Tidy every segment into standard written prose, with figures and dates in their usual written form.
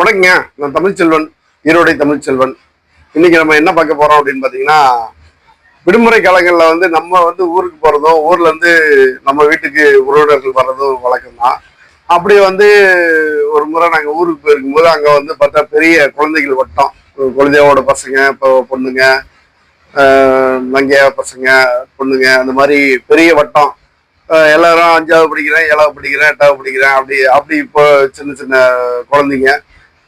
வணக்கங்க. நான் தமிழ்ச்செல்வன், ஈரோடை தமிழ்ச்செல்வன். இன்னைக்கு நம்ம என்ன பார்க்க போறோம் அப்படின்னு பார்த்தீங்கன்னா, விடுமுறை காலங்களில் நம்ம ஊருக்கு போகிறதும், ஊர்ல இருந்து நம்ம வீட்டுக்கு உறவினர்கள் வர்றதும் வழக்கம் தான். அப்படி ஒரு முறை நாங்கள் ஊருக்கு போயிருக்கும்போது அங்கே பார்த்தா பெரிய குழந்தைகள் வட்டம், குழந்தையோட பசங்க, இப்போ பொண்ணுங்க, நங்கையா பசங்க, பொண்ணுங்க, அந்த மாதிரி பெரிய வட்டம். எல்லாரும் 5வது படிக்கிறேன், 7வது படிக்கிறேன், 8வது படிக்கிறேன், அப்படி அப்படி இப்போ சின்ன சின்ன குழந்தைங்க.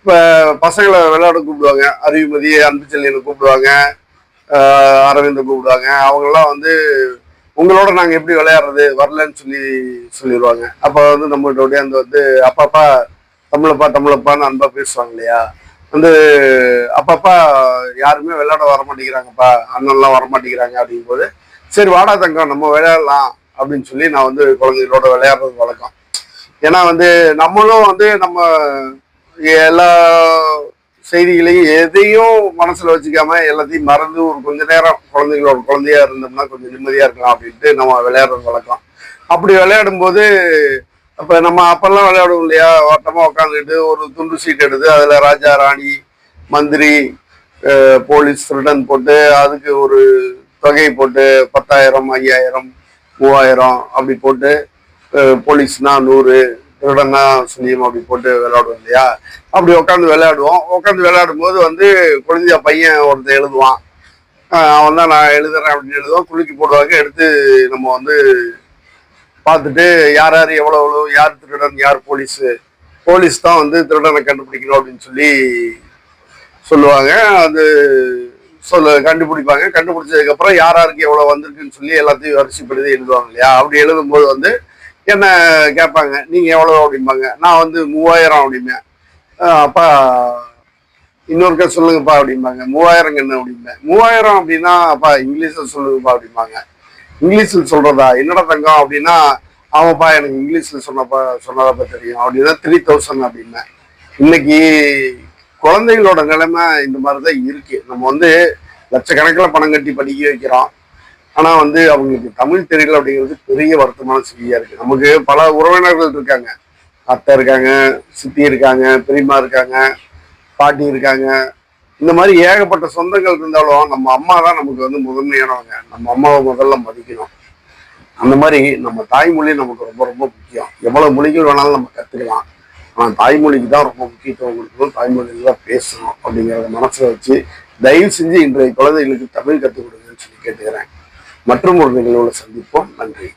இப்போ பசங்களை விளையாட கூப்பிடுவாங்க. அறிவுமதி, அன்புச்செல்லியனை கூப்பிடுவாங்க, அரவிந்தை கூப்பிடுவாங்க. அவங்கெல்லாம் உங்களோட நாங்கள் எப்படி விளையாடுறது வரலன்னு சொல்லிடுவாங்க. அப்போ நம்மகிட்ட அப்பாப்பா தமிழப்பா தமிழப்பான்னு அன்பா பேசுவாங்க இல்லையா. அப்பப்பா யாருமே விளையாட வர மாட்டேங்கிறாங்கப்பா, அண்ணன்லாம் வர மாட்டேங்கிறாங்க அப்படிங்கும்போது, சரி வாடா தங்கம் நம்ம விளையாடலாம் அப்படின்னு சொல்லி நான் குழந்தைகளோட விளையாடுறது வழக்கம். ஏன்னா நம்மளும் நம்ம எல்லா செய்திகளையும் எதையும் மனசுல வச்சுக்காம எல்லாத்தையும் மறந்து ஒரு கொஞ்ச நேரம் குழந்தைகளோட குழந்தையா இருந்தோம்னா கொஞ்சம் நிம்மதியா இருக்கலாம் அப்படின்ட்டு நம்ம விளையாடுறது வழக்கம். அப்படி விளையாடும் போது அப்ப நம்ம அப்பெல்லாம் விளையாடுவோம் இல்லையா, வட்டமா உட்காந்துக்கிட்டு ஒரு துண்டு சீட் எடுத்து அதுல ராஜா ராணி மந்திரி போலீஸ் திருடன் போட்டு அதுக்கு ஒரு தொகை போட்டு 10,000 5,000 3,000 அப்படி போட்டு போலீஸ்னா 100 திருடனா சொல்லியும் அப்படி போட்டு விளையாடுவோம் இல்லையா. அப்படி உட்காந்து விளையாடுவோம். உட்காந்து விளையாடும் போது குழந்தைய பையன் ஒருத்தன் எழுதுவான். அவன் தான் நான் எழுதுறேன் அப்படின்னு எழுதுவான். குலுக்கி போடுவாங்க. எடுத்து நம்ம பார்த்துட்டு யார் யார் எவ்வளோ எவ்வளோ, யார் திருடன் யார் போலீஸ் தான் திருடனை கண்டுபிடிக்கணும் அப்படின்னு சொல்லுவாங்க. கண்டுபிடிப்பாங்க. கண்டுபிடிச்சதுக்கு அப்புறம் யார் யாருக்கு எவ்வளவு வந்திருக்குன்னு சொல்லி எல்லாத்தையும் வரிசைப்படுத்தி எழுதுவாங்க இல்லையா. அப்படி எழுதும்போது என்ன கேட்பாங்க, நீங்க எவ்வளவு அப்படிம்பாங்க. நான் 3,000 அப்படிம்பேன். அப்பா இன்னொருக்கா சொல்லுங்கப்பா அப்படிம்பாங்க. 3,000 என்ன அப்படிம்பேன். 3,000 அப்படின்னா அப்பா இங்கிலீஷ்ல சொல்லுங்கப்பா அப்படிம்பாங்க. இங்கிலீஷ்ல சொல்றதா, என்னடா தங்கம் அப்படின்னா, ஆமாப்பா எனக்கு இங்கிலீஷ்ல சொன்னதப்ப தெரியும் அப்படின்னா 3,000 அப்படிம்பேன். இன்னைக்கு குழந்தைகளோட நிலைமை இந்த மாதிரிதான் இருக்கு. நம்ம லட்சக்கணக்கில் பணம் கட்டி படிக்க வைக்கிறோம். ஆனா அவங்களுக்கு தமிழ் தெரியல அப்படிங்கிறது பெரிய வருத்தமான செய்தியா இருக்கு. நமக்கு பல உறவினர்கள் இருக்காங்க. அத்தை இருக்காங்க, சித்தி இருக்காங்க, பெரியம்மா இருக்காங்க, பாட்டி இருக்காங்க. இந்த மாதிரி ஏகப்பட்ட சொந்தங்கள் இருந்தாலும் நம்ம அம்மா தான் நமக்கு முதன்மையானவங்க. நம்ம அம்மாவை முதல்ல மதிக்கணும். அந்த மாதிரி நம்ம தாய்மொழி நமக்கு ரொம்ப ரொம்ப முக்கியம். எவ்வளவு மொழிகள் வேணாலும் நம்ம கத்துக்கலாம். ஆனா தாய்மொழிக்கு தான் ரொம்ப முக்கியத்துவம் கொடுக்கணும். தாய்மொழியில தான் பேசணும் அப்படிங்கிறத மனசுல வச்சு தயவு செஞ்சு இன்றைய குழந்தைகளுக்கு தமிழ் கற்றுக் கொடுங்கன்னு சொல்லி கேட்டுக்கிறேன். மற்றும் ஒரு நிகழ்வுல சந்திப்போம். நன்றி.